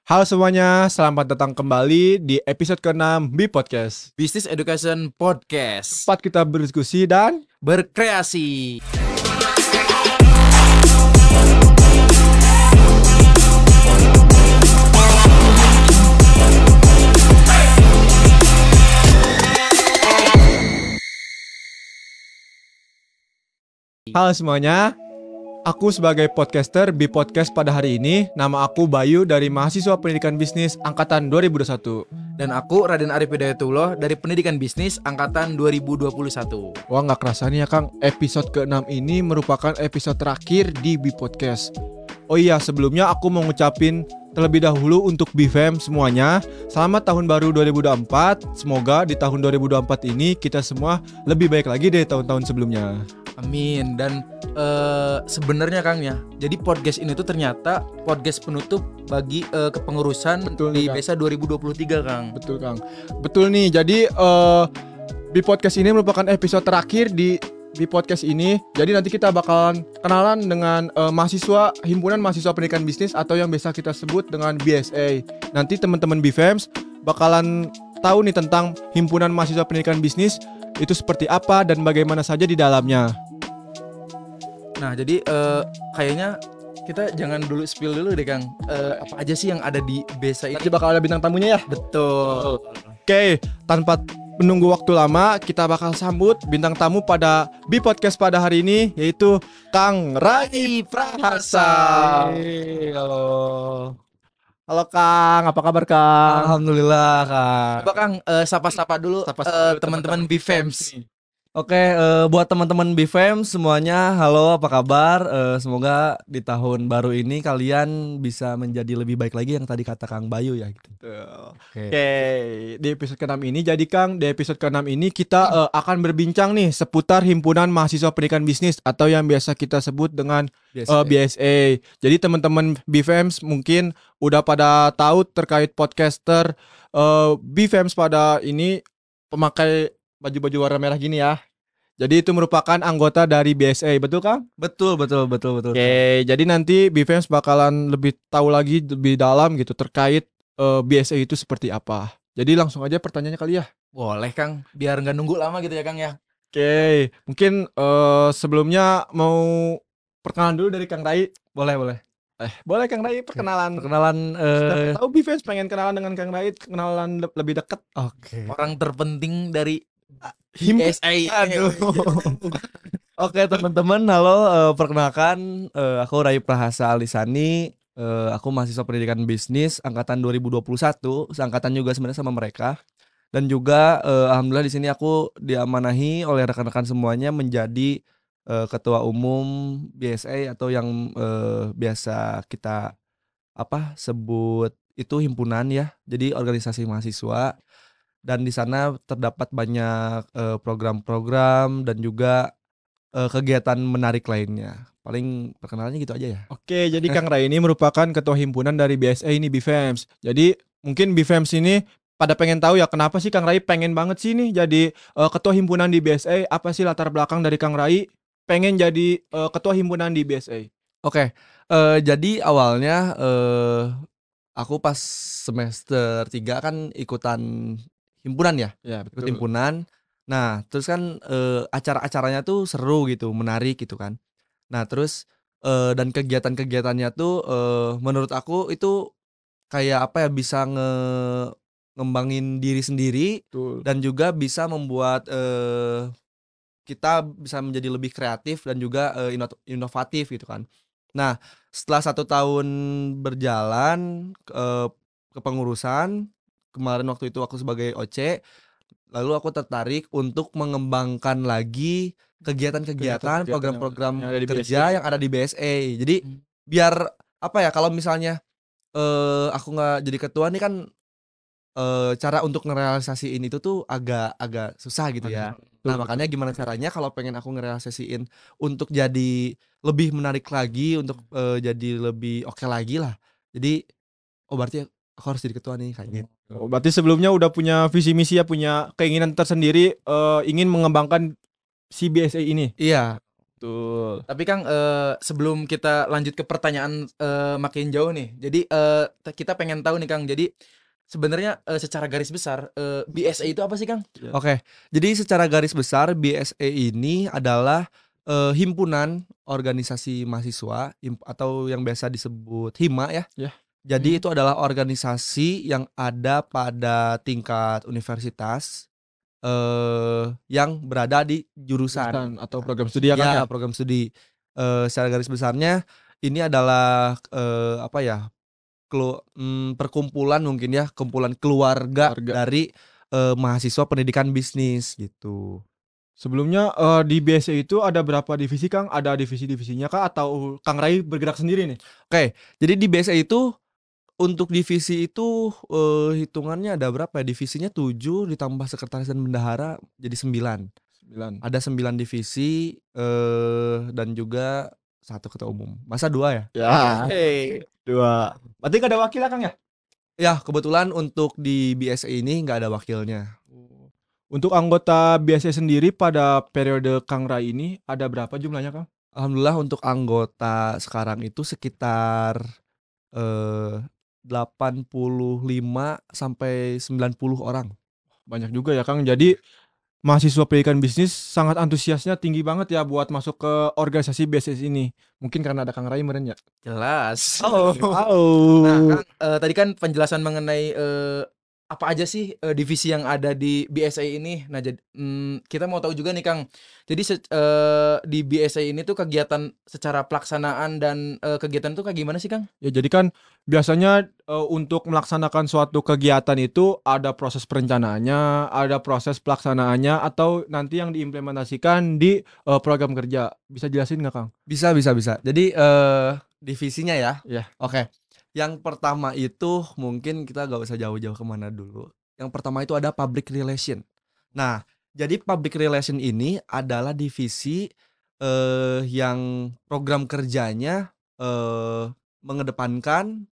Halo semuanya, selamat datang kembali di episode ke-6 B Podcast. Business Education Podcast. Tempat kita berdiskusi dan Berkreasi. halo semuanya. Aku sebagai podcaster B Podcast pada hari ini, nama aku Bayu dari mahasiswa Pendidikan Bisnis angkatan 2021. Dan aku Raden Arif Hidayatullah dari Pendidikan Bisnis angkatan 2021. Wah, nggak kerasa nih ya Kang, episode ke-6 ini merupakan episode terakhir di B Podcast. Oh iya, sebelumnya aku mau ngucapin terlebih dahulu untuk BFM semuanya, selamat tahun baru 2024. Semoga di tahun 2024 ini kita semua lebih baik lagi dari tahun-tahun sebelumnya. Amin. Dan sebenarnya Kang ya, jadi podcast ini tuh ternyata podcast penutup bagi kepengurusan Betul di nih, Kang. BESA 2023 Kang. Betul Kang. Betul nih. Jadi di podcast ini merupakan episode terakhir di podcast ini. Jadi nanti kita bakalan kenalan dengan mahasiswa himpunan mahasiswa pendidikan bisnis atau yang biasa kita sebut dengan BSA. Nanti teman-teman BFEMS bakalan tahu nih tentang himpunan mahasiswa pendidikan bisnis itu seperti apa dan bagaimana saja di dalamnya. Nah, jadi kayaknya kita jangan dulu spill dulu deh Kang. Apa aja sih yang ada di BESA ini? Nanti bakal ada bintang tamunya ya. Betul. Oke, tanpa menunggu waktu lama, kita bakal sambut bintang tamu pada B Podcast pada hari ini, yaitu Kang Rai Prahasa. Halo. Halo Kang, apa kabar Kang? Alhamdulillah Kak. Coba Kang sapa-sapa dulu Sapa-sapa dulu teman-teman BFEMS. Oke, buat teman-teman BFEM semuanya, halo apa kabar? Semoga di tahun baru ini kalian bisa menjadi lebih baik lagi yang tadi kata Kang Bayu ya gitu. Oke, di episode ke-6 ini, jadi Kang, di episode ke-6 ini kita akan berbincang nih seputar himpunan mahasiswa pendidikan bisnis atau yang biasa kita sebut dengan BSA. Jadi teman-teman BFEMS mungkin udah pada tahu terkait podcaster BFEMS pada ini pemakai baju-baju warna merah gini ya. Jadi itu merupakan anggota dari BSA, betul Kang? Betul. Oke, jadi nanti BFEMS bakalan lebih tahu lagi lebih dalam gitu terkait BSA itu seperti apa. Jadi langsung aja pertanyaannya kali ya. Boleh Kang, biar nggak nunggu lama gitu ya Kang ya. Oke, mungkin sebelumnya mau perkenalan dulu dari Kang Rai. Boleh. Boleh Kang Rai perkenalan. Perkenalan Siapa tahu BFEMS pengen kenalan dengan Kang Rai, kenalan lebih dekat. Oke. Orang terpenting dari BSA. BSA. Oke teman-teman, halo, perkenalkan aku Rai Prahasa Alisani, aku mahasiswa pendidikan bisnis angkatan 2021, seangkatan juga sebenarnya sama mereka. Dan juga alhamdulillah di sini aku diamanahi oleh rekan-rekan semuanya menjadi ketua umum BSA atau yang biasa kita sebut itu himpunan ya. Jadi organisasi mahasiswa. Dan di sana terdapat banyak program-program dan juga kegiatan menarik lainnya. Paling perkenalannya gitu aja ya. Oke, jadi Kang Rai ini merupakan ketua himpunan dari BSA ini BFEMS. Jadi mungkin BFEMS ini pada pengen tahu ya kenapa sih Kang Rai pengen banget sih nih jadi ketua himpunan di BSA. Apa sih latar belakang dari Kang Rai pengen jadi ketua himpunan di BSA? Oke, jadi awalnya aku pas semester 3 kan ikutan himpunan ya. Ya, Ikut himpunan. Nah, terus kan acara-acaranya tuh seru gitu, menarik gitu kan. Nah, terus dan kegiatan-kegiatannya tuh menurut aku itu kayak bisa ngembangin diri sendiri Betul. dan juga bisa membuat kita bisa menjadi lebih kreatif dan juga inovatif gitu kan. Nah, setelah 1 tahun berjalan kepengurusan, kemarin waktu itu aku sebagai OC, lalu aku tertarik untuk mengembangkan lagi kegiatan-kegiatan, program-program yang ada di kerja BSA. yang ada di BSA. Jadi biar kalau misalnya aku nggak jadi ketua nih kan cara untuk ngerealisasiin itu tuh agak susah gitu ya. Nah, makanya gimana caranya kalau pengen aku ngerealisasiin untuk jadi lebih menarik lagi, untuk jadi lebih oke lagi lah. Jadi berarti aku harus jadi ketua nih kayak gitu. Oh, berarti sebelumnya udah punya visi misi ya, punya keinginan tersendiri ingin mengembangkan si BSA ini. Iya. Betul. Tapi Kang, sebelum kita lanjut ke pertanyaan makin jauh nih, jadi kita pengen tahu nih Kang, jadi sebenarnya secara garis besar BSA itu apa sih Kang? Oke, jadi secara garis besar BSA ini adalah himpunan organisasi mahasiswa atau yang biasa disebut HIMA ya. Ya. Jadi itu adalah organisasi yang ada pada tingkat universitas yang berada di jurusan atau program studi ya Kang ya? program studi. Secara garis besarnya ini adalah apa ya? Perkumpulan mungkin ya, kumpulan keluarga dari mahasiswa pendidikan bisnis gitu. Sebelumnya di BSA itu ada berapa divisi Kang? Ada divisi-divisinya Kak atau Kang Rai bergerak sendiri nih? Oke, jadi di BSA itu untuk divisi itu hitungannya ada berapa ya? Divisinya 7 ditambah sekretaris dan bendahara jadi 9. Ada 9 divisi dan juga 1 ketua umum. Masa 2 ya? Ya. 2. Berarti gak ada wakil ya Kang ya? Ya, kebetulan untuk di BSA ini nggak ada wakilnya. Untuk anggota BSA sendiri pada periode Kang Rai ini ada berapa jumlahnya Kang? Alhamdulillah untuk anggota sekarang itu sekitar 85 sampai 90 orang. Banyak juga ya Kang. Jadi mahasiswa pendidikan bisnis sangat antusiasnya tinggi banget ya buat masuk ke organisasi BSS ini. Mungkin karena ada Kang Rai meren ya? Jelas. Oh. Nah Kang, tadi kan penjelasan mengenai apa aja sih divisi yang ada di BSA ini. Nah jadi kita mau tahu juga nih Kang. Jadi di BSA ini tuh kegiatan secara pelaksanaan dan kegiatan tuh kayak gimana sih Kang? Ya jadi kan biasanya untuk melaksanakan suatu kegiatan itu ada proses perencanaannya, ada proses pelaksanaannya, atau nanti yang diimplementasikan di program kerja. Bisa jelasin nggak Kang? Bisa. Jadi divisinya ya. Ya. Oke. Yang pertama itu mungkin kita gak usah jauh-jauh kemana dulu. Yang pertama itu ada public relation. Nah, jadi public relation ini adalah divisi yang program kerjanya mengedepankan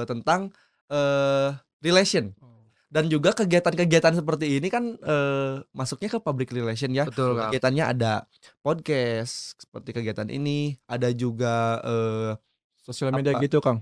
tentang relation. Dan juga kegiatan-kegiatan seperti ini kan masuknya ke public relation ya. Betul Kang. Kegiatannya ada podcast seperti kegiatan ini, ada juga Sosial media gitu Kang?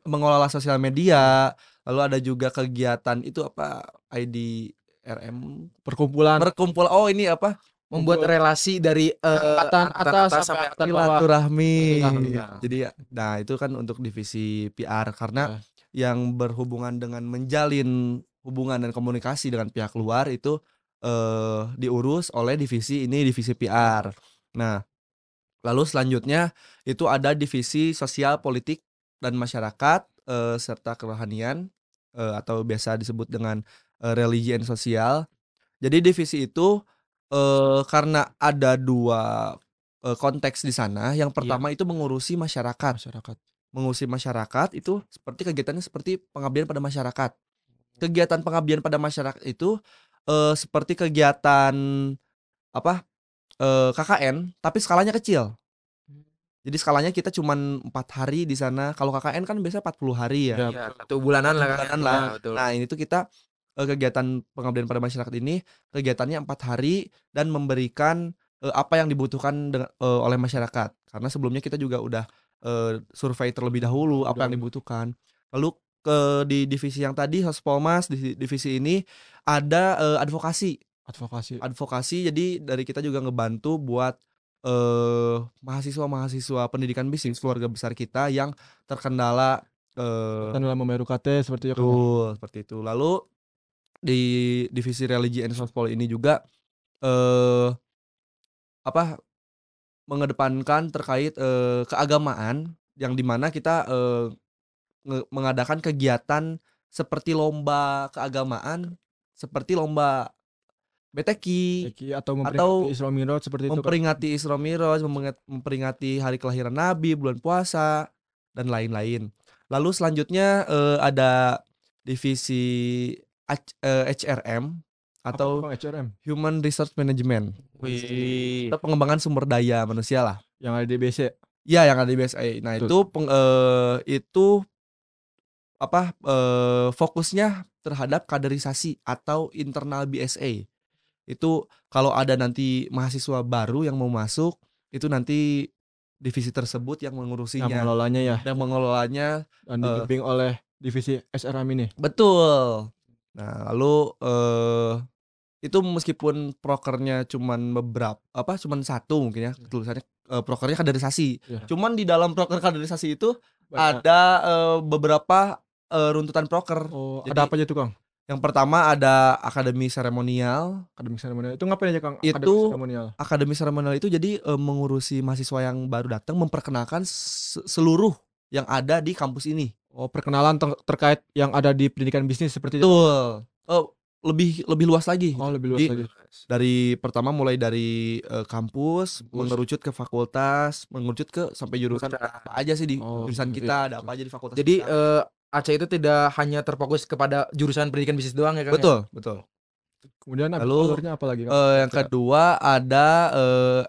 mengelola sosial media, lalu ada juga kegiatan itu apa IDRM Perkumpulan. Oh ini apa? Membuat relasi dari angkatan atas sampai angkatan bawah. Silaturahmi. Ya. Jadi nah itu kan untuk divisi PR karena yang berhubungan dengan menjalin hubungan dan komunikasi dengan pihak luar itu diurus oleh divisi ini, divisi PR. Nah, lalu selanjutnya itu ada divisi sosial politik dan masyarakat serta kerohanian atau biasa disebut dengan religi and sosial. Jadi divisi itu karena ada 2 konteks di sana. Yang pertama itu mengurusi masyarakat. Mengurusi masyarakat itu seperti kegiatannya seperti pengabdian pada masyarakat. Kegiatan pengabdian pada masyarakat itu seperti kegiatan apa? KKN tapi skalanya kecil. Jadi skalanya kita cuman 4 hari di sana. Kalau KKN kan biasanya 40 hari ya. Ya, 1 bulanan lah kan. Nah, ini tuh kita kegiatan pengabdian pada masyarakat ini kegiatannya 4 hari dan memberikan apa yang dibutuhkan oleh masyarakat. Karena sebelumnya kita juga udah survei terlebih dahulu apa yang dibutuhkan. Lalu di divisi yang tadi Hospolmas, di divisi ini ada advokasi. Jadi dari kita juga ngebantu buat mahasiswa pendidikan bisnis keluarga besar kita yang terkendala dalam membayar UKT seperti itu. Seperti itu. Lalu di divisi religi and social ini juga mengedepankan terkait keagamaan yang dimana kita mengadakan kegiatan seperti lomba keagamaan, seperti lomba BTQ atau memperingati Isra Mi'raj seperti itu. Memperingati Isra Mi'raj, memperingati hari kelahiran Nabi, bulan puasa dan lain-lain. Lalu selanjutnya ada divisi HRM atau Human Resource Management. Itu pengembangan sumber daya manusia lah. Yang ada di BSA. Iya, yang ada di BSA. Nah, itu fokusnya terhadap kaderisasi atau internal BSA. Itu kalau ada nanti mahasiswa baru yang mau masuk, itu nanti divisi tersebut yang Yang mengurusinya, mengelolanya ya yang mengelolanya. dan dibimbing oleh divisi SRM ini. Betul. Nah, lalu itu meskipun prokernya cuman satu mungkin ya tulisannya, prokernya kaderisasi. Iya. Cuman di dalam proker kaderisasi itu Banyak. ada beberapa runtutan proker. Oh, Jadi ada apa aja tuh, Kang? yang pertama ada akademi seremonial. Akademik seremonial. Itu ngapain aja, Kang? Itu Akademik seremonial. Akademi seremonial itu jadi mengurusi mahasiswa yang baru datang, memperkenalkan seluruh yang ada di kampus ini. Oh, perkenalan terkait yang ada di pendidikan bisnis seperti itu. Betul. Lebih luas lagi. Oh, lebih luas Jadi, lagi. dari pertama mulai dari kampus, mengerucut ke fakultas, mengerucut ke sampai jurusan apa aja sih di Oh, jurusan iya. kita, ada apa aja di fakultas Jadi kita. Aceh itu tidak hanya terfokus kepada jurusan pendidikan bisnis doang ya Kang? Betul. Kemudian Lalu, alurnya apa lagi, Kang? Yang kedua ada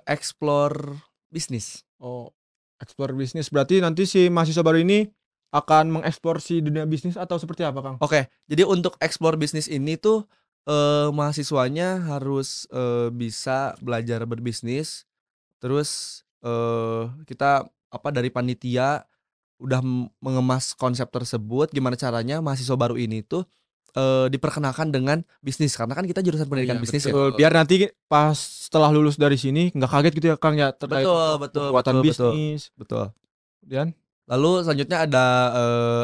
explore bisnis. Oh, explore bisnis. Berarti nanti si mahasiswa baru ini akan mengeksplor si dunia bisnis atau seperti apa, Kang? Oke, jadi untuk explore bisnis ini tuh mahasiswanya harus bisa belajar berbisnis. Terus kita dari panitia udah mengemas konsep tersebut, gimana caranya mahasiswa baru ini tuh diperkenalkan dengan bisnis, karena kan kita jurusan pendidikan bisnis ya. Betul. Biar nanti pas setelah lulus dari sini nggak kaget gitu ya, Kang, ya terkait kekuatan bisnis. Betul. Kemudian Lalu selanjutnya ada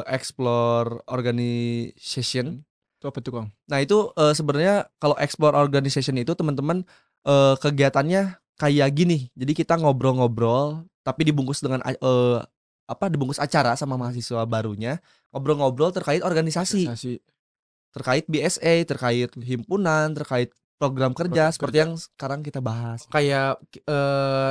explore organization. itu apa tuh, Kang? Nah itu sebenarnya kalau explore organization itu teman-teman kegiatannya kayak gini. Jadi kita ngobrol-ngobrol tapi dibungkus dengan dibungkus acara sama mahasiswa barunya, ngobrol-ngobrol terkait organisasi, terkait BSA, terkait himpunan, terkait program kerja seperti yang sekarang kita bahas. Kayak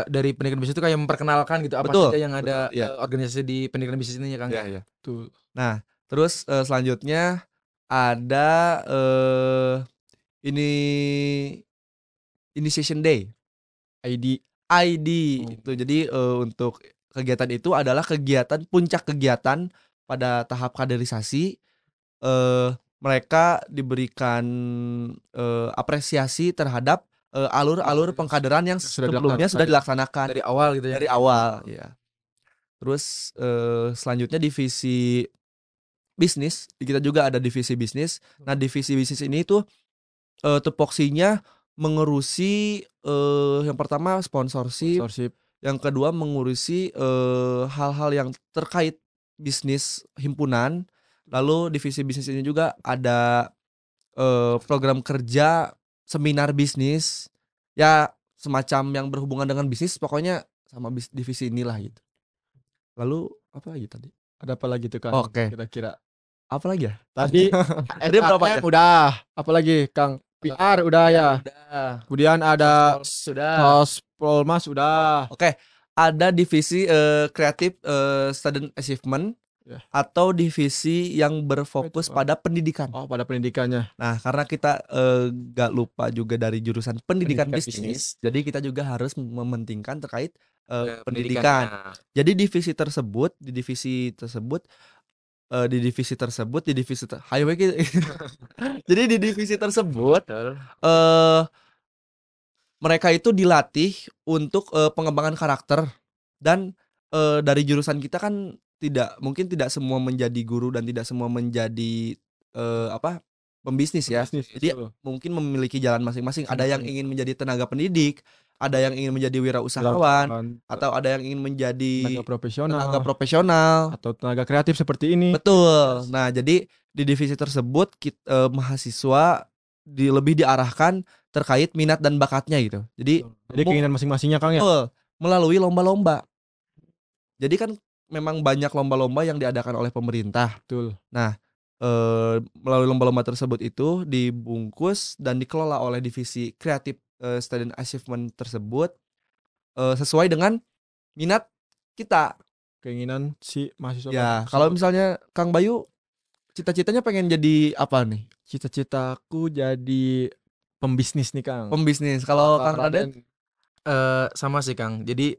dari pendidikan bisnis itu kayak memperkenalkan gitu apa Betul, saja yang ada betul, iya. organisasi di pendidikan bisnis ini ya Kang? Iya. Tuh. Nah, terus selanjutnya ada ini Initiation Day, ID. itu. Jadi untuk kegiatan itu adalah puncak kegiatan pada tahap kaderisasi. Mereka diberikan apresiasi terhadap alur-alur pengkaderan yang sebelumnya sudah dilaksanakan Dari awal gitu ya. dari awal, ya. Terus selanjutnya divisi bisnis, kita juga ada divisi bisnis. Nah, divisi bisnis ini tuh tupoksinya mengurusi yang pertama sponsorship, yang kedua mengurusi hal-hal yang terkait bisnis himpunan. Lalu divisi bisnis ini juga ada program kerja, seminar bisnis, ya semacam yang berhubungan dengan bisnis, pokoknya sama divisi inilah gitu. Lalu apa lagi tadi? Ada apa lagi tuh, Kang? Oke. Kira-kira. Apa lagi ya? Tadi berapa ya? Udah. Apa lagi, Kang? PR udah ya. Udah. Kemudian ada sudah. Polmas udah. Oke. Ada divisi Creative Student Achievement. Ya. Atau divisi yang berfokus pada pendidikan. Oh, pada pendidikannya. Nah, karena kita gak lupa juga dari jurusan pendidikan bisnis, jadi kita juga harus mementingkan terkait pendidikan. Jadi di divisi tersebut jadi di divisi tersebut mereka itu dilatih untuk pengembangan karakter. Dan dari jurusan kita kan mungkin tidak semua menjadi guru dan tidak semua menjadi pembisnis ya. Jadi mungkin memiliki jalan masing-masing. Ada yang ingin menjadi tenaga pendidik, ada yang ingin menjadi wirausahawan, atau ada yang ingin menjadi tenaga profesional atau tenaga kreatif seperti ini. Betul. Nah, jadi di divisi tersebut mahasiswa lebih diarahkan terkait minat dan bakatnya gitu. Jadi keinginan masing-masingnya, Kang, ya. Melalui lomba-lomba. Jadi kan memang banyak lomba-lomba yang diadakan oleh pemerintah. Betul. Nah, melalui lomba-lomba tersebut itu dibungkus dan dikelola oleh divisi Creative Student Achievement tersebut sesuai dengan minat kita, keinginan si mahasiswa. Ya, kalau misalnya Kang Bayu cita-citanya pengen jadi apa nih? Cita-citaku jadi pembisnis nih, Kang. Pembisnis. Kalau Kang Raden? Sama sih, Kang. Jadi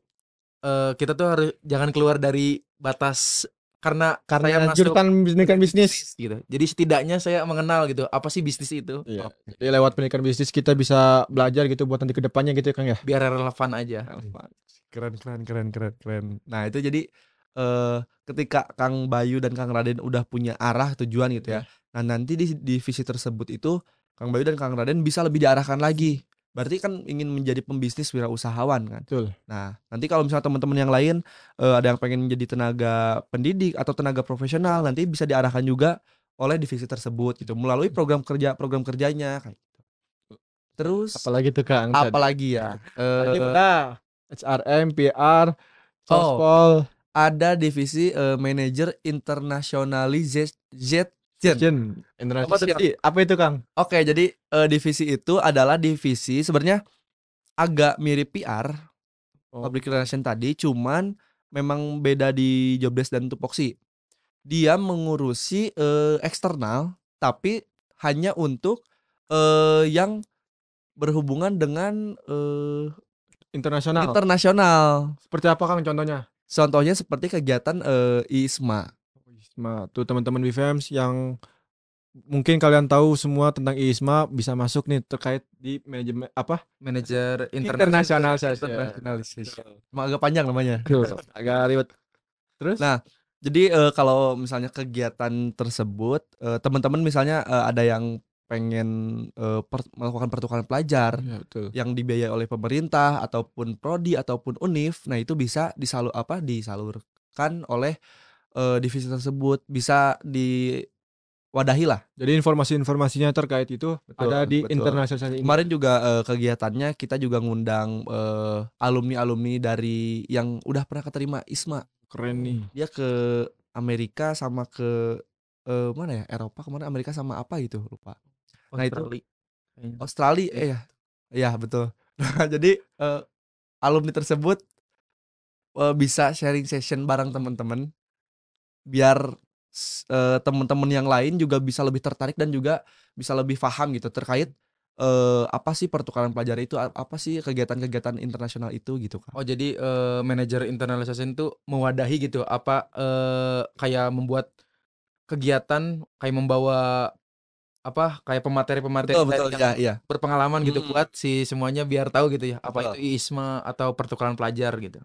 kita tuh harus jangan keluar dari batas karena saya masuk pendidikan bisnis gitu. Jadi setidaknya saya mengenal gitu apa sih bisnis itu. Iya. Jadi lewat pendidikan bisnis kita bisa belajar gitu buat nanti kedepannya gitu ya, Kang, ya. Biar relevan aja. Keren. Nah, itu jadi ketika Kang Bayu dan Kang Raden udah punya arah tujuan gitu ya. Nah, nanti di divisi tersebut itu Kang Bayu dan Kang Raden bisa lebih diarahkan lagi. Berarti kan ingin menjadi pembisnis wirausahawan kan. Betul. Nah, nanti kalau misalnya teman-teman yang lain ada yang pengen menjadi tenaga pendidik atau tenaga profesional, nanti bisa diarahkan juga oleh divisi tersebut gitu melalui program kerjanya kayak gitu. Terus Apalagi tuh Kang? apalagi ya? Tadi udah HRM, PR, Oh, Sospol, ada divisi manajer internationalization. International. Apa tuh, Apa itu Kang? Oke, jadi divisi itu adalah divisi sebenarnya agak mirip PR, public relation tadi, cuman memang beda di jobdesk dan tupoksi. Dia mengurusi eksternal, tapi hanya untuk yang berhubungan dengan Internasional. internasional. Seperti apa Kang contohnya? Contohnya seperti kegiatan ISMA. Tuh teman-teman BFEMS yang mungkin kalian tahu semua tentang ISMA bisa masuk nih terkait di manajemen apa? Manajer Internasional saja. Internationalization. Emang agak panjang namanya. Agak ribet. Terus? Nah, jadi kalau misalnya kegiatan tersebut, teman-teman misalnya ada yang pengen melakukan pertukaran pelajar Ya, betul. yang dibiayai oleh pemerintah ataupun prodi ataupun univ, nah itu bisa disalurkan oleh divisi tersebut, bisa diwadahi lah. Jadi informasi-informasinya terkait itu ada di betul. internasional ini. Kemarin juga kegiatannya kita juga ngundang alumni-alumni dari yang udah pernah keterima ISMA. Keren nih. Dia ke Amerika sama ke mana ya? Eropa kemarin, Amerika sama apa gitu, lupa. Nah, itu Australia ya betul. Nah, jadi alumni tersebut bisa sharing session bareng teman-teman biar teman-teman yang lain juga bisa lebih tertarik dan juga bisa lebih paham gitu terkait apa sih pertukaran pelajar itu, apa sih kegiatan-kegiatan internasional itu gitu kan. Oh, jadi manajer internalisasi itu mewadahi gitu apa kayak membuat kegiatan kayak membawa apa kayak pemateri-pemateri Betul, yang iya. berpengalaman gitu Hmm. buat si semuanya biar tahu gitu ya apa Betul. itu ISMA atau pertukaran pelajar gitu.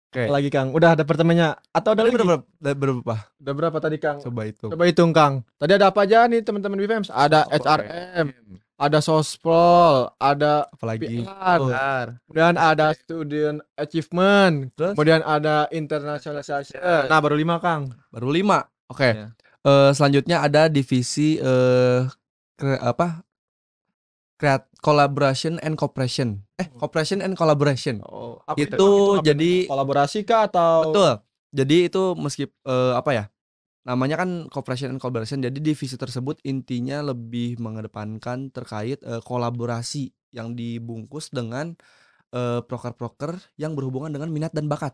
Oke. Lagi Kang. Udah ada pertamanya atau ada Tadi lagi? berapa? Udah berapa tadi Kang? Coba itu. Coba hitung Kang. Tadi ada apa aja nih teman-teman BFEMS? Ada HRM, ada Sospol, ada Apalagi PR, kemudian ada Student Achievement, Terus? kemudian ada Internationalization. Nah, baru 5 Kang. baru 5. Oke. Ya. Selanjutnya ada divisi collaboration and cooperation. Cooperation and collaboration. Oh, Itu jadi kolaborasi kah atau betul. Jadi itu apa ya? Namanya kan cooperation and collaboration. Jadi divisi tersebut intinya lebih mengedepankan terkait kolaborasi yang dibungkus dengan proker-proker yang berhubungan dengan minat dan bakat.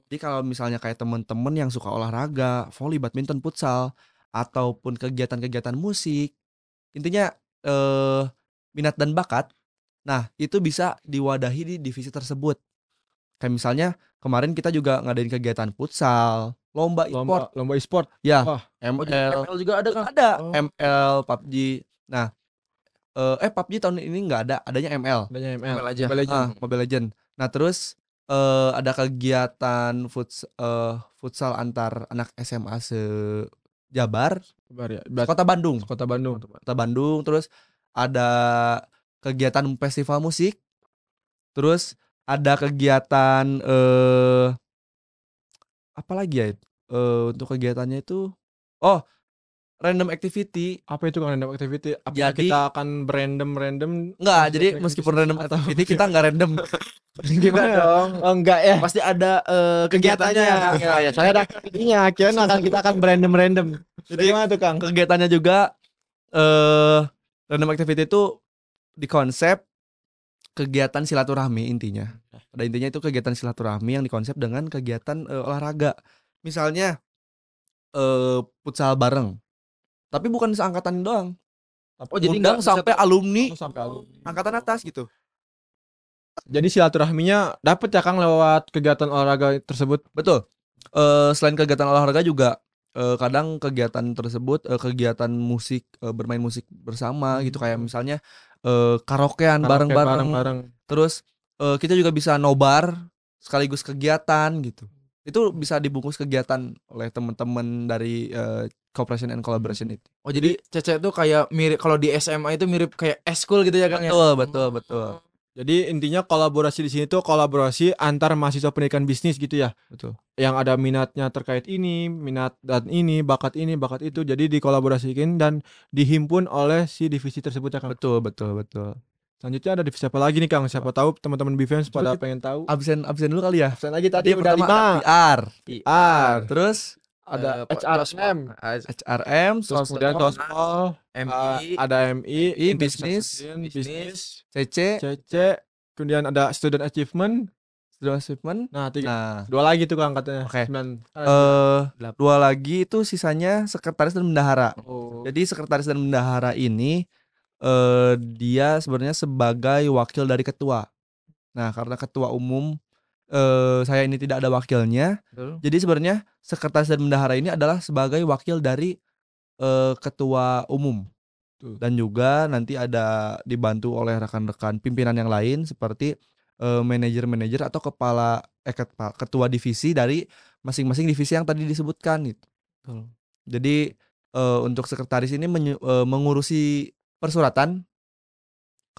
Jadi kalau misalnya kayak teman-teman yang suka olahraga, voli, badminton, futsal, ataupun kegiatan-kegiatan musik, intinya minat dan bakat, nah itu bisa diwadahi di divisi tersebut. Kayak misalnya kemarin kita juga ngadain kegiatan futsal, lomba e-sport, lomba e-sport? ya, Wah. ML, ML juga ada kan? ada Oh. ML, PUBG. Nah, PUBG tahun ini nggak ada, adanya ML. Adanya ML. Mobile aja. Mobile Legends. Mobile Legend. Nah, terus ada kegiatan futsal antar anak SMA se-Jabar, Sabar ya. Kota Bandung. Kota Bandung. Kota Bandung. Terus ada kegiatan festival musik. Terus ada kegiatan apa lagi ya? Untuk kegiatannya itu random activity. Apa itu kan random activity? Apakah Jadi- kita akan berandom? Enggak, jadi meskipun random activity kita enggak random. Gimana dong? Oh, enggak ya. Pasti ada kegiatannya. Ya, saya ada ininya. Kira kita akan berandom. Jadi gimana tuh Kang? Kegiatannya juga random activity itu di konsep kegiatan silaturahmi intinya. Pada intinya itu kegiatan silaturahmi yang dikonsep dengan kegiatan olahraga. Misalnya futsal bareng. Tapi bukan seangkatan doang. Oh, jadi Undang nggak sampai alumni sampai alumni. angkatan atas gitu. Jadi silaturahminya dapat ya Kang lewat kegiatan olahraga tersebut. Betul. Selain kegiatan olahraga juga kadang kegiatan tersebut kegiatan musik, bermain musik bersama gitu, kayak misalnya karaokean bareng-bareng. Bareng. Terus kita juga bisa nobar sekaligus kegiatan gitu. Itu bisa dibungkus kegiatan oleh teman-teman dari cooperation and collaboration itu. Oh jadi CC itu kayak mirip kalau di SMA itu mirip kayak eskul gitu ya Kang ya? Betul. Jadi intinya kolaborasi di sini tuh kolaborasi antar mahasiswa pendidikan bisnis gitu ya. Betul. Yang ada minatnya terkait ini, minat dan ini, bakat itu. Jadi dikolaborasikan dan dihimpun oleh si divisi tersebut ya Kang. Betul. Selanjutnya ada divisi apa lagi nih Kang? Siapa tahu teman-teman BFM pada pengen tahu. Absen dulu kali ya. Absen lagi tadi udah pertama 5. PR. Terus Ada HRM, terus kemudian Sospol, MI, ada MI, bisnis, CC, kemudian ada Student Achievement. Nah, 2 lagi tuh Kang katanya. Oke. 9. 2 lagi itu sisanya sekretaris dan bendahara. Jadi sekretaris dan bendahara ini dia sebenarnya sebagai wakil dari ketua. Nah, karena ketua umum saya ini tidak ada wakilnya. Betul. Jadi sebenarnya sekretaris dan bendahara ini adalah sebagai wakil dari ketua umum. Dan juga nanti ada dibantu oleh rekan-rekan pimpinan yang lain seperti manajer-manajer atau ketua divisi dari masing-masing divisi yang tadi disebutkan gitu. Jadi untuk sekretaris ini mengurusi persuratan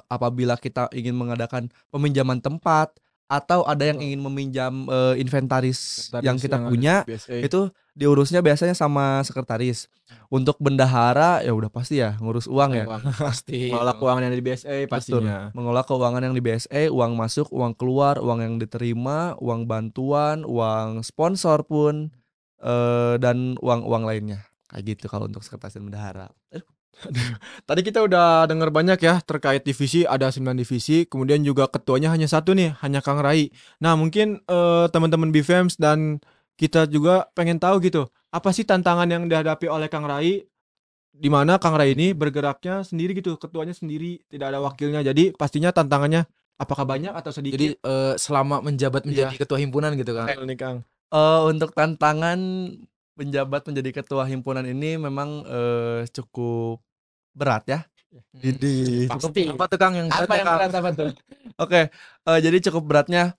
apabila kita ingin mengadakan peminjaman tempat atau ada yang ingin meminjam inventaris yang kita punya, itu diurusnya biasanya sama sekretaris. Untuk bendahara ya udah pasti ya ngurus uang ya. Pasti. Mengelola keuangan yang di BSA pastinya. Mengelola keuangan yang di BSA, uang masuk, uang keluar, uang yang diterima, uang bantuan, uang sponsor pun dan uang-uang lainnya. Kayak gitu kalau untuk sekretaris dan bendahara. Tadi kita udah dengar banyak ya terkait divisi, ada 9 divisi, kemudian juga ketuanya hanya satu nih, hanya Kang Rai. Nah, mungkin teman-teman BFEMS dan kita juga pengen tahu gitu, apa sih tantangan yang dihadapi oleh Kang Rai, di mana Kang Rai ini bergeraknya sendiri gitu, ketuanya sendiri, tidak ada wakilnya. Jadi pastinya tantangannya apakah banyak atau sedikit? Jadi selama menjabat menjadi ketua himpunan gitu Kang. Nih, Kang. Untuk tantangan menjabat menjadi ketua himpunan ini memang cukup berat ya. Jadi Pasti. Apa tuh Kang yang berat apa tuh? Oke, jadi cukup beratnya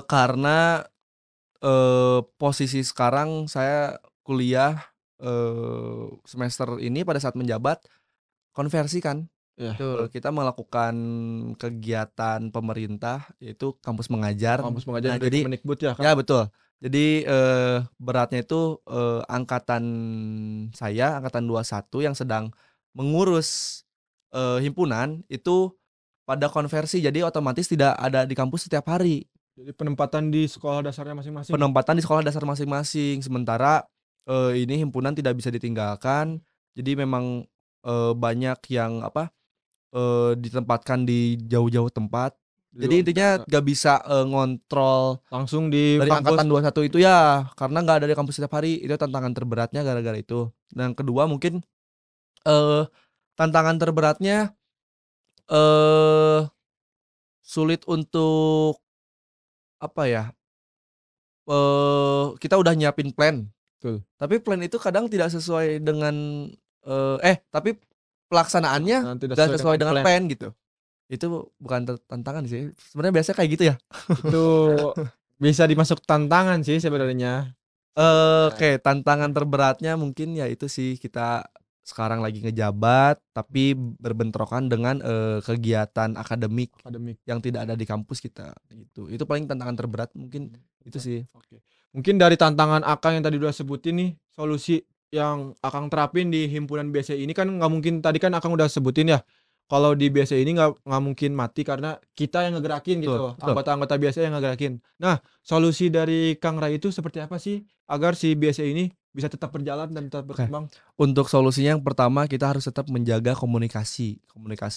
karena posisi sekarang saya kuliah semester ini pada saat menjabat konversi kan. Ya. Kita melakukan kegiatan pemerintah yaitu kampus mengajar. Nah, jadi Kemendikbud ya Kang? Ya betul. Jadi beratnya itu angkatan 21 yang sedang mengurus himpunan itu pada konversi, jadi otomatis tidak ada di kampus setiap hari. Jadi penempatan di sekolah dasarnya masing-masing. Sementara ini himpunan tidak bisa ditinggalkan. Jadi memang banyak yang ditempatkan di jauh-jauh tempat. Jadi intinya gak bisa ngontrol langsung di dari kampus. angkatan 21 itu ya, karena gak ada di kampus setiap hari. Itu tantangan terberatnya gara-gara itu. Dan kedua mungkin tantangan terberatnya sulit untuk kita udah nyiapin plan. Betul. Tapi plan itu kadang tidak sesuai dengan tapi pelaksanaannya tidak sesuai dengan plan gitu. Itu bukan tantangan sih. Sebenarnya biasa kayak gitu ya. Itu bisa dimasuk tantangan sih sebenarnya. Oke, tantangan terberatnya mungkin ya itu sih, kita sekarang lagi ngejabat tapi berbentrokan dengan kegiatan akademik yang tidak ada di kampus kita gitu. Itu paling tantangan terberat mungkin itu sih. Oke. Mungkin dari tantangan Akang yang tadi udah sebutin nih, solusi yang Akang terapin di himpunan BSI ini kan nggak mungkin, tadi kan Akang udah sebutin ya. Kalau di BSI ini nggak mungkin mati karena kita yang ngegerakin gitu, anggota-anggota BSI yang ngegerakin. Nah, solusi dari Kang Rai itu seperti apa sih agar si BSI ini bisa tetap berjalan dan tetap berkembang? Untuk solusinya yang pertama kita harus tetap menjaga komunikasi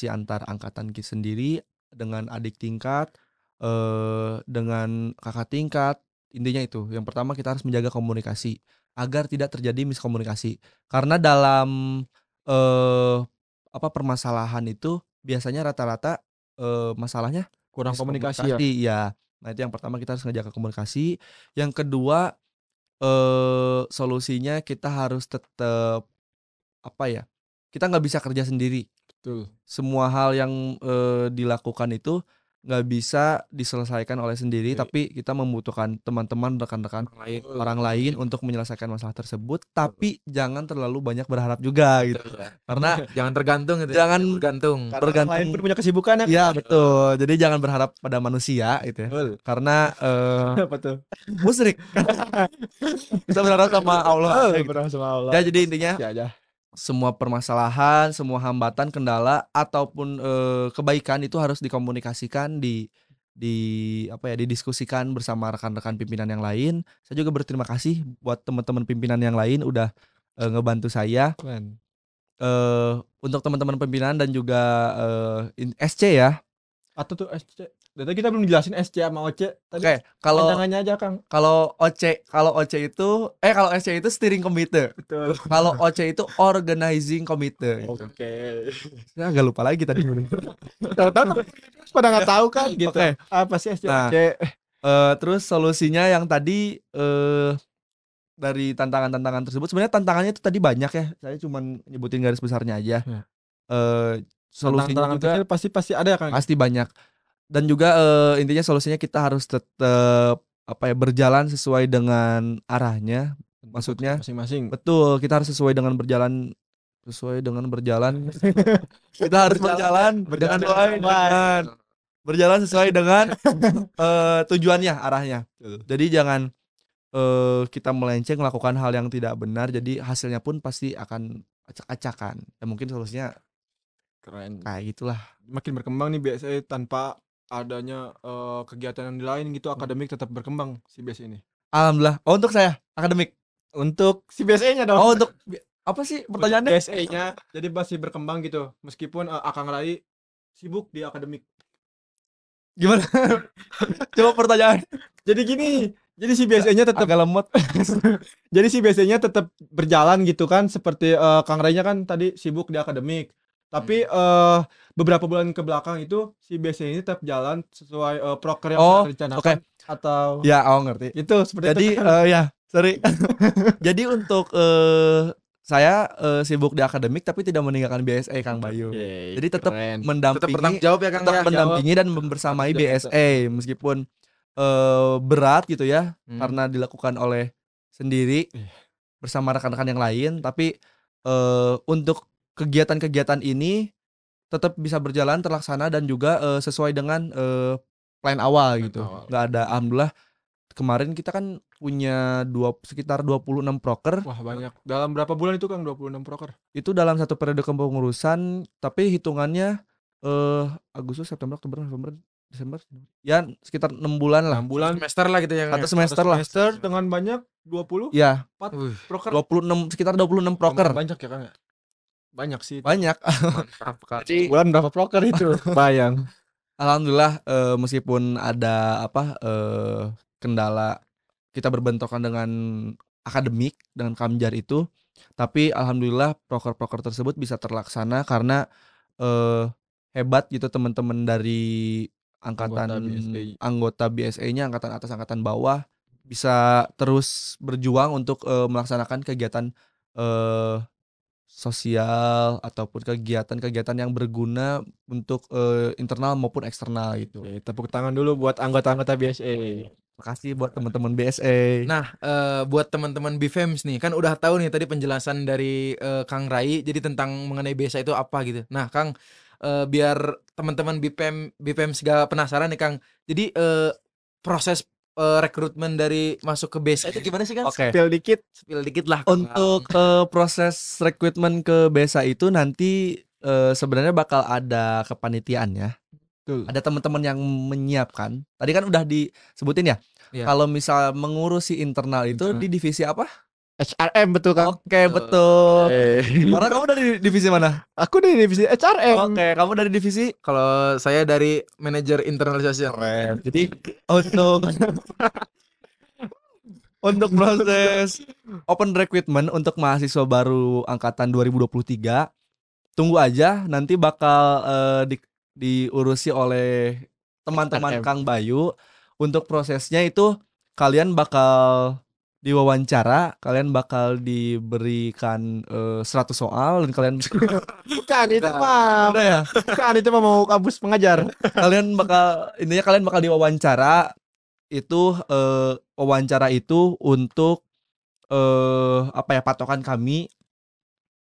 antar angkatan kita sendiri dengan adik tingkat, dengan kakak tingkat. Intinya itu. Yang pertama kita harus menjaga komunikasi agar tidak terjadi miskomunikasi. Karena dalam permasalahan itu biasanya rata-rata masalahnya Kurang komunikasi ya. Nah, itu yang pertama, kita harus menjaga komunikasi. Yang kedua, solusinya kita harus tetap kita nggak bisa kerja sendiri. Betul. Semua hal yang dilakukan itu nggak bisa diselesaikan oleh sendiri, Oke. tapi kita membutuhkan teman-teman, rekan-rekan, orang lain untuk menyelesaikan masalah tersebut. Tapi jangan terlalu banyak berharap juga gitu, karena Jangan tergantung gitu. Jangan bergantung. Karena Bergantung. orang lain pun punya kesibukan ya. ya betul. Jadi jangan berharap pada manusia gitu ya, Betul. karena Apa tuh? musyrik. Kita berharap sama Allah gitu. Berdoa sama Allah. Ya, jadi intinya Ya aja. semua permasalahan, semua hambatan, kendala ataupun kebaikan itu harus dikomunikasikan, didiskusikan bersama rekan-rekan pimpinan yang lain. Saya juga berterima kasih buat teman-teman pimpinan yang lain udah ngebantu saya. Keren. Untuk teman-teman pimpinan dan juga SC ya. Atau tuh SC. Tadi kita belum jelasin SC sama OC. Tadi Oke, kalau panjangannya aja, Kang. kalau OC itu kalau SC itu steering committee. Betul. Kalau OC itu organizing committee. Oke. Saya agak lupa lagi tadi. Tahu-tahu pada nggak tahu kan gitu. Oke. Apa sih SC Nah. OC? Terus solusinya yang tadi dari tantangan-tantangan tersebut, sebenarnya tantangannya itu tadi banyak ya. Saya cuman nyebutin garis besarnya aja. Ya. Solusinya Tantangan juga kecil pasti ada ya, Kang. pasti banyak. Dan juga intinya solusinya kita harus tetap berjalan sesuai dengan arahnya. Maksudnya masing-masing. betul, kita harus sesuai dengan berjalan. Kita harus berjalan sesuai dengan tujuannya, arahnya. Jadi jangan kita melenceng melakukan hal yang tidak benar, jadi hasilnya pun pasti akan acak-acakan. Ya mungkin solusinya Keren. kayak gitulah. Makin berkembang nih BSE tanpa adanya kegiatan yang lain gitu, akademik tetap berkembang si BSE ini. Alhamdulillah. Oh, untuk saya akademik. Untuk si BSE-nya dong. Oh, untuk apa sih pertanyaannya? BSE-nya jadi masih berkembang gitu meskipun Akang Rai sibuk di akademik. Gimana? Coba pertanyaan. Jadi gini, jadi si BSE-nya tetap Agak lemot. jadi si BSE-nya tetap berjalan gitu kan, seperti Kang Rai-nya kan tadi sibuk di akademik. Tapi beberapa bulan ke belakang itu si BSE ini tetap jalan sesuai proker yang Oh, sudah direncanakan oke. atau Ya, ngerti. itu seperti Jadi itu kan. ya, sorry. Jadi untuk saya sibuk di akademik tapi tidak meninggalkan BSE, Kang Bayu. Oke, Jadi tetap keren. Tetap bertanggung mendampingi jawab ya Kang ya. mendampingi dan membersamai BSE meskipun berat gitu ya, karena dilakukan oleh sendiri bersama rekan-rekan yang lain, tapi untuk kegiatan-kegiatan ini tetap bisa berjalan terlaksana dan juga sesuai dengan plan awal gitu. Nggak ada, alhamdulillah kemarin kita kan punya sekitar 26 proker. Wah, banyak. Dalam berapa bulan itu Kang 26 proker? Itu dalam satu periode kepengurusan, tapi hitungannya Agustus, September, Oktober, November, Desember. Ya sekitar 6 bulan lah. 6 bulan. Semester lah gitu ya Kang. Satu semester lah. Semester dengan banyak 20 Ya, 4 Wih, proker. 26 sekitar 26 proker. Banyak ya Kang ya? Banyak sih. Banyak. mantap Kang. Bulan berapa proker itu? Bayang. Alhamdulillah meskipun ada kendala, kita berbentrokan dengan akademik, dengan Kamjar itu, tapi alhamdulillah proker-proker tersebut bisa terlaksana karena hebat gitu teman-teman dari anggota BSE-nya, angkatan atas, angkatan bawah, bisa terus berjuang untuk melaksanakan kegiatan sosial ataupun kegiatan-kegiatan yang berguna untuk internal maupun eksternal gitu. Oke, tepuk tangan dulu buat anggota-anggota BSE. Makasih buat teman-teman BSE. Nah, buat teman-teman BFEMS nih, kan udah tahu nih tadi penjelasan dari Kang Rai, jadi tentang mengenai BSA itu apa gitu. Nah, Kang, biar teman-teman BFEMS gak penasaran nih, Kang. Jadi proses rekrutmen dari masuk ke BSA itu gimana sih, Kang? Oke. Spill dikit lah. Kang. Untuk proses rekrutmen ke BSA itu nanti sebenarnya bakal ada kepanitiaannya. Betul. Ada teman-teman yang menyiapkan. Tadi kan udah disebutin ya. Iya. Kalau misal mengurusi internal itu di divisi apa? HRM betul Kang. Oke, betul. Karena kamu dari divisi mana? Aku dari divisi HRM. Oke, kamu dari divisi. Kalau saya dari manajer internalisasi. Jadi untuk proses open recruitment untuk mahasiswa baru angkatan 2023, tunggu aja, nanti bakal diurusi oleh teman-teman HRM. Kang Bayu. Untuk prosesnya itu kalian bakal di wawancara kalian bakal diberikan 100 soal dan kalian Bukan itu mah. udah ya. Bukan itu mah mau kampus mengajar. Kalian bakal diwawancara itu wawancara itu untuk apa ya, patokan kami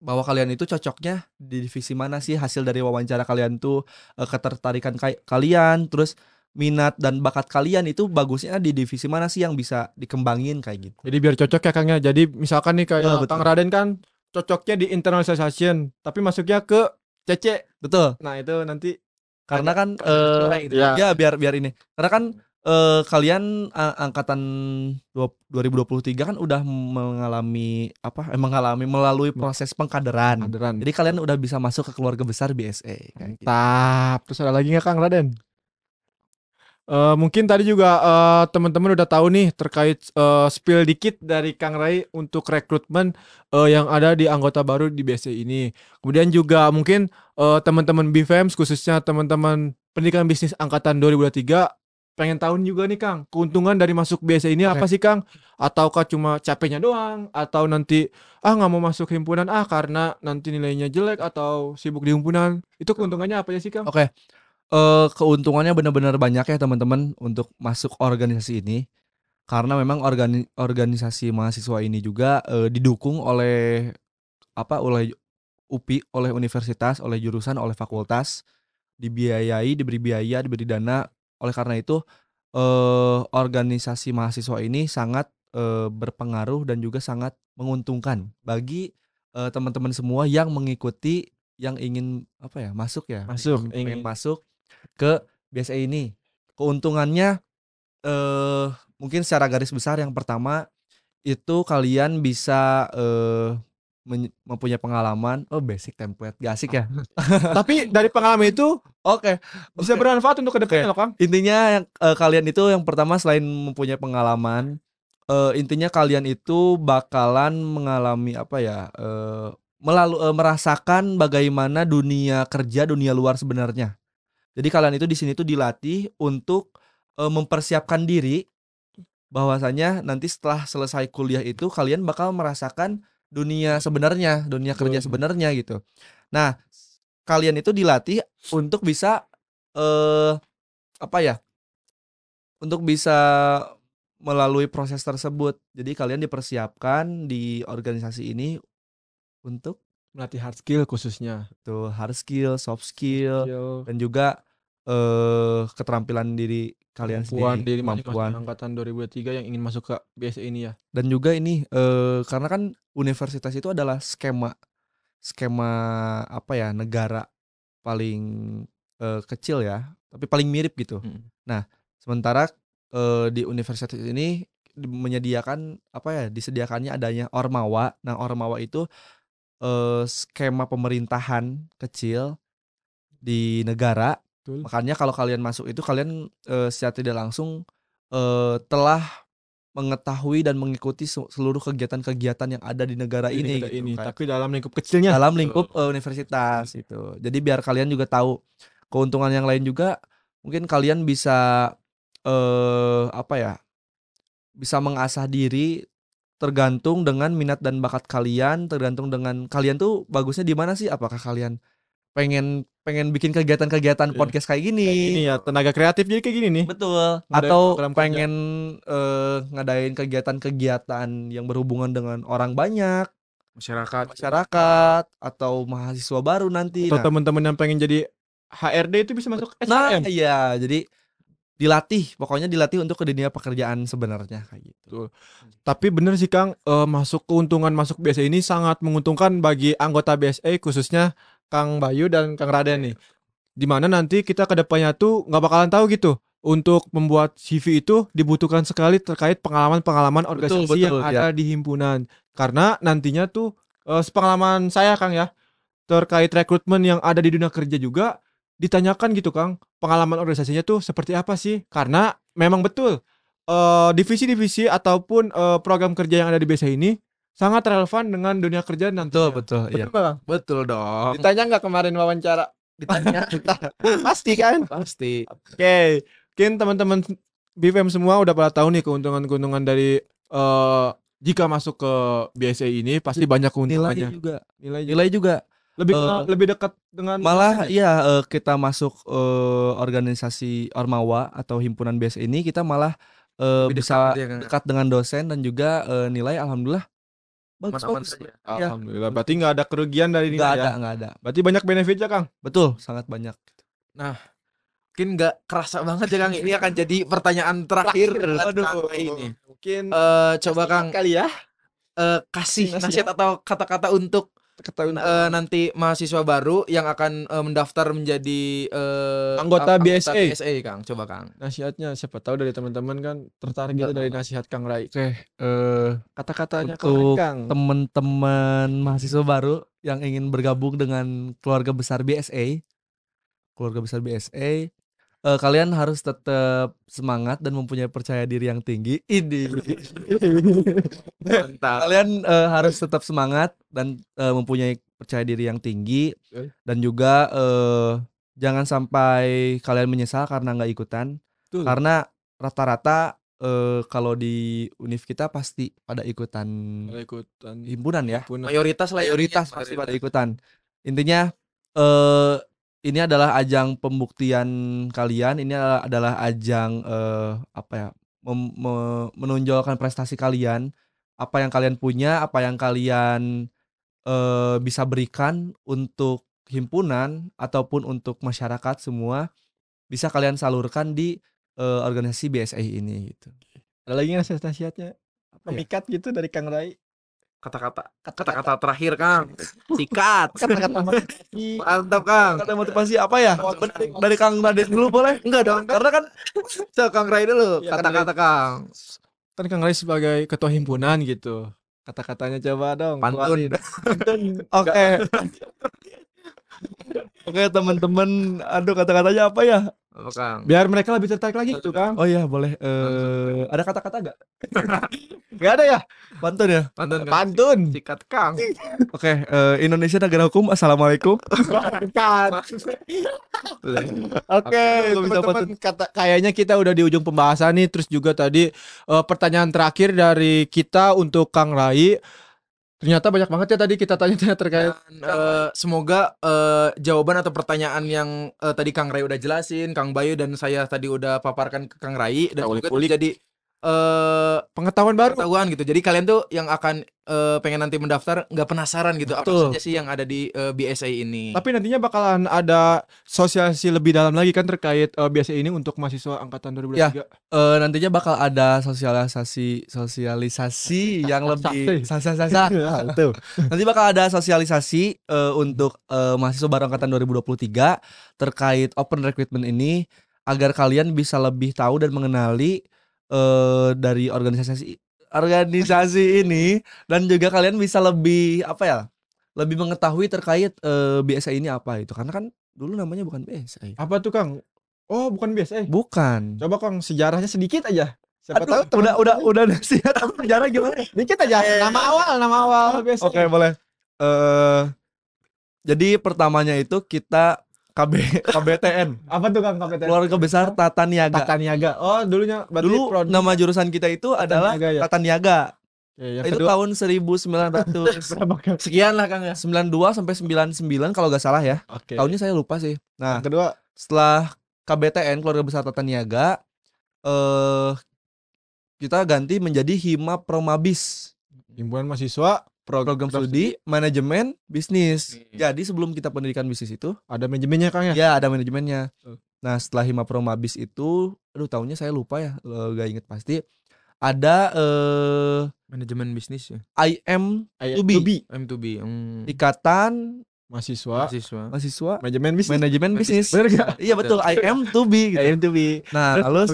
bahwa kalian itu cocoknya di divisi mana sih, hasil dari wawancara kalian tuh ketertarikan kalian, terus minat dan bakat kalian itu bagusnya di divisi mana sih yang bisa dikembangin kayak gitu. Jadi biar cocok ya Kang ya. Jadi misalkan nih kayak Betul. Kang Raden kan cocoknya di internationalization, tapi masuknya ke CC. Betul. Nah, itu nanti Karena kan ya. ya biar ini. Karena kan kalian angkatan 2023 kan udah mengalami melalui proses pengkaderan. Kaderan. Jadi kalian udah bisa masuk ke keluarga besar BSA kayak gitu. Mantap. Terus ada lagi nggak Kang Raden? Mungkin tadi juga teman-teman udah tahu nih terkait spill dikit dari Kang Rai untuk rekrutmen yang ada di anggota baru di BSC ini. Kemudian juga mungkin teman-teman BFEMS khususnya teman-teman pendidikan bisnis angkatan 2023 pengen tahu juga nih Kang, keuntungan dari masuk BSC ini apa sih Kang? Ataukah cuma capeknya doang? Atau nanti nggak mau masuk himpunan karena nanti nilainya jelek atau sibuk di himpunan? Itu keuntungannya apa ya sih Kang? Oke. Keuntungannya benar-benar banyak ya teman-teman untuk masuk organisasi ini. Karena memang organisasi mahasiswa ini juga didukung oleh oleh UPI, oleh universitas, oleh jurusan, oleh fakultas, dibiayai, diberi biaya, diberi dana. Oleh karena itu organisasi mahasiswa ini sangat berpengaruh dan juga sangat menguntungkan bagi teman-teman semua yang mengikuti, yang ingin masuk Ingin masuk ke BSA ini. Keuntungannya mungkin secara garis besar yang pertama itu kalian bisa mempunyai pengalaman. Basic template gak asik ya. Tapi dari pengalaman itu Oke. bisa bermanfaat untuk kedepannya loh Kang. Intinya yang kalian itu yang pertama selain mempunyai pengalaman, intinya kalian itu bakalan mengalami merasakan bagaimana dunia kerja, dunia luar sebenarnya. Jadi kalian itu di sini tuh dilatih untuk mempersiapkan diri bahwasanya nanti setelah selesai kuliah itu kalian bakal merasakan dunia sebenarnya, dunia kerja sebenarnya gitu. Nah, kalian itu dilatih untuk bisa untuk bisa melalui proses tersebut. Jadi kalian dipersiapkan di organisasi ini untuk Melatih hard skill khususnya. tuh hard skill, soft skill, dan juga keterampilan diri kalian sendiri, kemampuan angkatan 2003 yang ingin masuk ke BSI ini ya. Dan juga ini karena kan universitas itu adalah skema negara paling kecil ya, tapi paling mirip gitu. Nah, sementara di universitas ini menyediakan disediakannya adanya Ormawa. Nah, Ormawa itu skema pemerintahan kecil di negara. Betul. Makanya kalau kalian masuk itu kalian secara tidak langsung telah mengetahui dan mengikuti seluruh kegiatan-kegiatan yang ada di negara ini. Tapi dalam lingkup kecilnya. Dalam lingkup universitas itu. Jadi biar kalian juga tahu keuntungan yang lain juga, mungkin kalian bisa bisa mengasah diri tergantung dengan minat dan bakat kalian, tergantung dengan kalian tuh bagusnya di mana sih? Apakah kalian pengen bikin kegiatan-kegiatan podcast kayak gini? Ini ya tenaga kreatif jadi kayak gini nih. Betul. Atau pengen ngadain kegiatan-kegiatan yang berhubungan dengan orang banyak, masyarakat atau mahasiswa baru nanti. Atau teman-teman yang pengen jadi HRD itu bisa masuk SHM. Nah, iya, jadi pokoknya dilatih untuk ke dunia pekerjaan sebenarnya kayak gitu. Tapi bener sih Kang, keuntungan masuk BSA ini sangat menguntungkan bagi anggota BSA khususnya Kang Bayu dan Kang Raden nih. Dimana nanti kita ke depannya tuh nggak bakalan tahu gitu. Untuk membuat CV itu dibutuhkan sekali terkait pengalaman-pengalaman organisasi yang ada di himpunan. Karena nantinya tuh sepengalaman saya Kang ya, terkait rekrutmen yang ada di dunia kerja juga ditanyakan gitu Kang, pengalaman organisasinya tuh seperti apa sih? Karena memang betul divisi-divisi ataupun program kerja yang ada di BSA ini sangat relevan dengan dunia kerja nanti. Betul, iya. Bang? Betul dong. Ditanya nggak kemarin wawancara? Ditanya. Pasti kan? Pasti. Oke. Mungkin teman-teman BFM semua udah pada tahu nih keuntungan-keuntungan dari jika masuk ke BSA ini pasti banyak keuntungannya. Nilai juga Lebih dekat dengan malah kita masuk organisasi Ormawa atau himpunan BSA ini kita malah Lebih bisa dekat gitu ya, Kang. dekat dengan dosen dan juga nilai alhamdulillah bagus. Aman-aman saja. Ya. Alhamdulillah. Berarti nggak ada kerugian dari ini ya. Nggak ada. Berarti banyak benefitnya, Kang. Betul, sangat banyak. Mungkin nggak kerasa banget ya Kang, ini akan jadi pertanyaan terakhir buat Aduh. Kang Rai ini. Mungkin Coba Kang kali ya. kasih nasihat atau kata-kata untuk nanti mahasiswa baru yang akan mendaftar menjadi Anggota BSA. Kang. Coba Kang. Nasihatnya siapa tahu dari teman-teman kan tertarik gitu dari nasihat Kang Rai. Oke, Kata-katanya untuk Kang. teman-teman mahasiswa baru yang ingin bergabung dengan keluarga besar BSA, kalian harus tetap semangat dan mempunyai percaya diri yang tinggi. Mantap. Kalian harus tetap semangat dan mempunyai percaya diri yang tinggi, dan juga jangan sampai kalian menyesal karena nggak ikutan. Betul. Karena rata-rata kalau di univ kita pasti pada ikutan himpunan ya. Mayoritas lah ya. Mayoritas pasti pada ikutan. Intinya ini adalah ajang pembuktian kalian. Ini adalah ajang menonjolkan prestasi kalian, apa yang kalian punya, apa yang kalian bisa berikan untuk himpunan ataupun untuk masyarakat semua bisa kalian salurkan di organisasi BSA ini gitu. Ada lagi nasihatnya? Pemikat gitu dari Kang Rai. Kata-kata terakhir Kang. Sikat. Kata-kata motivasi. Mantap Kang. Kata motivasi apa ya? Dari Kang Raden dulu boleh? Enggak dong, karena kan Kang Rai dulu. Iya, Kata-kata Kang. Kan Kang Rai sebagai ketua himpunan gitu. Kata-katanya coba dong. Pantun. Oke. Oke teman-teman, aduh kata-katanya apa ya? Oh, Kang. Biar mereka lebih tertarik lagi gitu, Kang. Oh iya boleh. Ada kata-kata gak? Gak ada ya? Pantun ya? Pantun. Kang. Pantun. Sikat Kang. Oke, Indonesia negara hukum. Assalamualaikum. Oke, teman-teman, kayaknya kita udah di ujung pembahasan nih. Terus juga tadi pertanyaan terakhir dari kita untuk Kang Rai. Ternyata banyak banget ya tadi kita tanya terkait. Semoga jawaban atau pertanyaan yang tadi Kang Rai udah jelasin, Kang Bayu dan saya tadi udah paparkan ke Kang Rai, dan juga jadi pengetahuan baru. Gitu. Jadi kalian tuh yang akan pengen nanti mendaftar nggak penasaran gitu apa saja sih yang ada di BSA ini. Tapi nantinya bakalan ada sosialisasi lebih dalam lagi kan terkait BSA ini untuk mahasiswa angkatan 2023. Ya, nantinya bakal ada sosialisasi yang lebih Itu. Nanti bakal ada sosialisasi untuk mahasiswa baru angkatan 2023 terkait open recruitment ini agar kalian bisa lebih tahu dan mengenali dari organisasi ini, dan juga kalian bisa lebih lebih mengetahui terkait BSA ini apa itu, karena kan dulu namanya bukan BSA. Apa tuh Kang? Oh bukan BSA. Bukan. Coba Kang sejarahnya sedikit aja. Siapa tahu udah nasihat apa sejarah gimana? Dikit aja. Nama awal BSA. Oke, boleh. Jadi pertamanya itu kita KBTN. Apa tuh Kang KBTN? Keluarga Besar Tata Niaga. Oh, dulunya berarti Dulu nama jurusan kita itu adalah Niaga, ya? Tata Niaga. Ya, Itu tahun 1992 sekian lah Kang ya. sampai 99 kalau gak salah ya. Oke. Tahunnya saya lupa sih. Nah, Yang kedua, setelah KBTN Keluarga Besar Tata Niaga, kita ganti menjadi Hima Promabis, himpunan mahasiswa program studi manajemen bisnis. Jadi sebelum kita pendidikan bisnis itu ada manajemennya Kang ya? ya ada manajemennya. Nah, setelah Hima Promabis itu, tahunnya saya lupa ya, gak inget pasti. Ada Manajemen bisnis ya. IM2B. Ikatan Mahasiswa. Manajemen bisnis. Bener gak? Iya betul, IM2B gitu. IM2B. Nah, lalu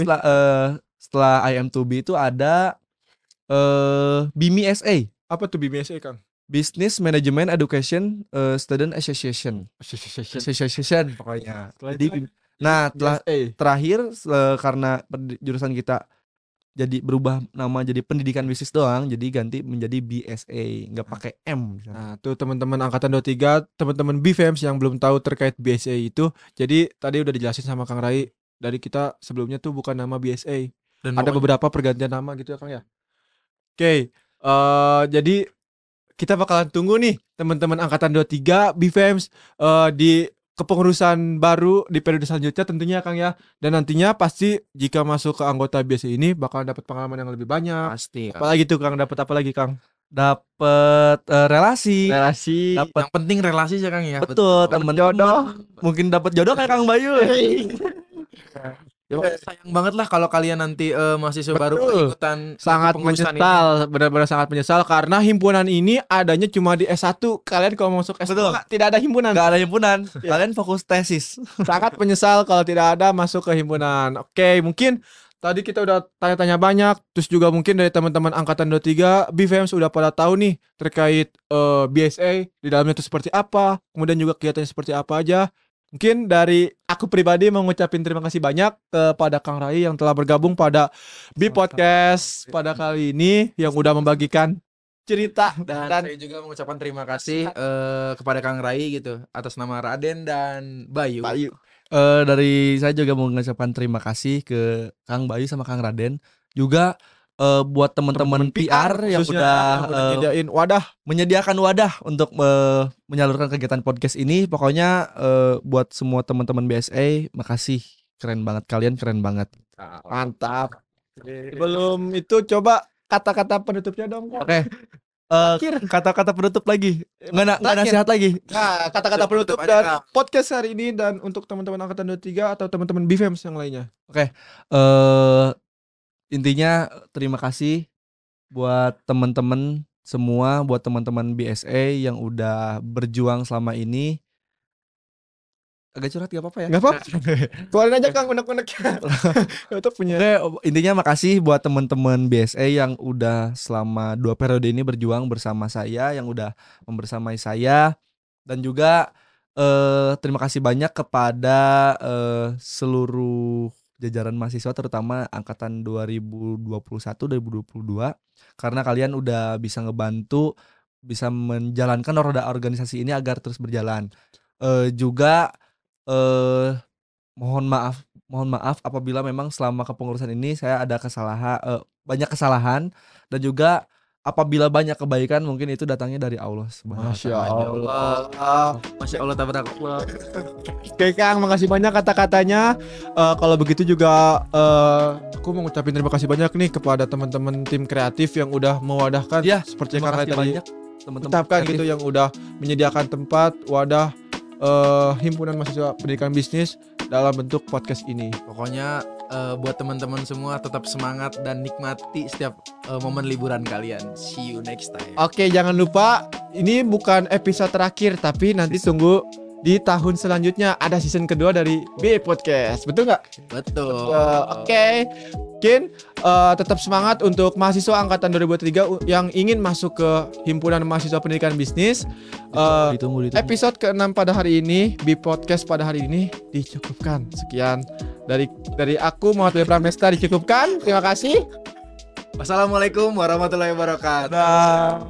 setelah IM2B itu ada BIMI SA. Apa tuh BMSA Kang? Business Management Education Student Association pokoknya. Jadi, nah terakhir karena jurusan kita jadi berubah nama jadi pendidikan bisnis doang, jadi ganti menjadi BSA, nggak pakai M. Nah tuh teman-teman angkatan 23, teman-teman BFEMS yang belum tahu terkait BSA itu, jadi tadi udah dijelasin sama Kang Rai, dari kita sebelumnya tuh bukan nama BSA, dan ada beberapa pergantian nama gitu ya Kang ya. Oke. Jadi kita bakalan tunggu nih teman-teman angkatan 23 BFEMS di kepengurusan baru di periode selanjutnya tentunya Kang ya. Dan nantinya pasti jika masuk ke anggota BSI ini bakal dapat pengalaman yang lebih banyak. Pasti. Apalagi tuh Kang, dapat apa lagi Kang? Dapat relasi. Yang penting relasi ya Kang ya. Betul, temen jodoh. Mungkin dapat jodoh kayak Kang Bayu. Ya, sayang banget lah kalau kalian nanti mahasiswa baru ikutan sangat menyesal, benar-benar sangat menyesal karena himpunan ini adanya cuma di S1. Kalian kalau masuk S2 tidak ada himpunan. Gak ada himpunan. Kalian fokus tesis. Sangat menyesal kalau tidak ada masuk ke himpunan. Oke, mungkin tadi kita udah tanya-tanya banyak, terus juga mungkin dari teman-teman angkatan 23 BFEMS sudah pada tahu nih terkait BSA di dalamnya itu seperti apa, kemudian juga kegiatannya seperti apa aja. Mungkin dari aku pribadi mau ngucapin terima kasih banyak kepada Kang Rai yang telah bergabung pada B Podcast pada kali ini, yang udah membagikan cerita dan saya juga mengucapkan terima kasih kepada Kang Rai gitu atas nama Raden dan Bayu. Dari saya juga mau mengucapkan terima kasih ke Kang Bayu sama Kang Raden, juga buat teman-teman PR yang udah menyediakan wadah untuk menyalurkan kegiatan podcast ini. Pokoknya buat semua teman-teman BSA, makasih, keren banget, kalian keren banget. Mantap. Sebelum itu coba kata-kata penutupnya dong. Oke. Kata-kata penutup lagi. Nggak nasihat lagi. Nah, kata-kata penutup dari podcast hari ini dan untuk teman-teman angkatan 23 atau teman-teman BFEMS yang lainnya. Oke. Intinya terima kasih buat teman-teman semua, buat teman-teman BSA yang udah berjuang selama ini. Agak curhat gak apa-apa ya? Gak apa-apa. Keluarin aja Kang unek-uneknya. Itu punya. Intinya makasih buat teman-teman BSA yang udah selama 2 periode ini berjuang bersama saya, yang udah membersamai saya. Dan juga terima kasih banyak kepada seluruh jajaran mahasiswa, terutama angkatan 2021-2022, karena kalian udah bisa ngebantu, bisa menjalankan roda organisasi ini agar terus berjalan. Juga mohon maaf apabila memang selama kepengurusan ini saya ada banyak kesalahan, dan juga apabila banyak kebaikan mungkin itu datangnya dari Allah Subhanahu wa Ta'ala. Masya Allah tabarakallah. Oke Kang, makasih banyak kata-katanya. Kalau begitu juga aku mau ngucapin terima kasih banyak nih kepada teman-teman tim kreatif yang udah mewadahkan seperti yang Kang tadi ucapkan gitu, yang udah menyediakan tempat wadah himpunan mahasiswa pendidikan bisnis dalam bentuk podcast ini. Pokoknya buat teman-teman semua tetap semangat dan nikmati setiap momen liburan kalian. See you next time. Oke, jangan lupa ini bukan episode terakhir, tapi nanti tunggu di tahun selanjutnya ada season kedua dari B Podcast. Betul nggak? Betul. Oke. Mungkin tetap semangat untuk mahasiswa angkatan 2023 yang ingin masuk ke himpunan mahasiswa pendidikan bisnis. Ditunggu. Episode ke-6 pada hari ini, B Podcast pada hari ini dicukupkan. Sekian dari aku Muhammad Pramesta, dicukupkan. Terima kasih. Wassalamualaikum warahmatullahi wabarakatuh. Dah.